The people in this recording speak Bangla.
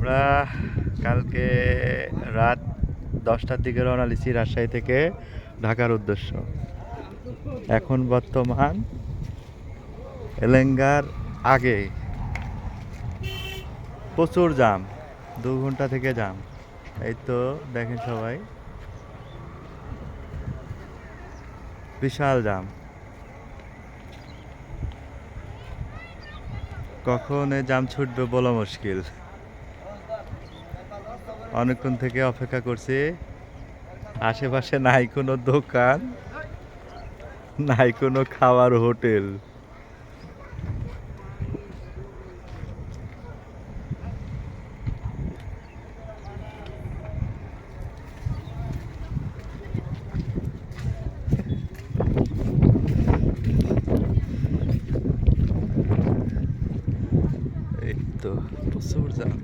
আমরা কালকে রাত 10টার দিকে রওনা দিছি রাজশাহী থেকে ঢাকার উদ্দেশ্য। এখন বর্তমান এলেঙ্গার আগে প্রচুর জাম, 2 ঘন্টা থেকে জাম। এই তো দেখেন সবাই, বিশাল জাম। কখন এই জাম ছুটবে বলা মুশকিল। অনেকক্ষণ থেকে অপেক্ষা করছি। আশেপাশে নাই কোনো দোকান, নাই কোনো খাওয়ার হোটেল। এই তো প্রচুর জাম।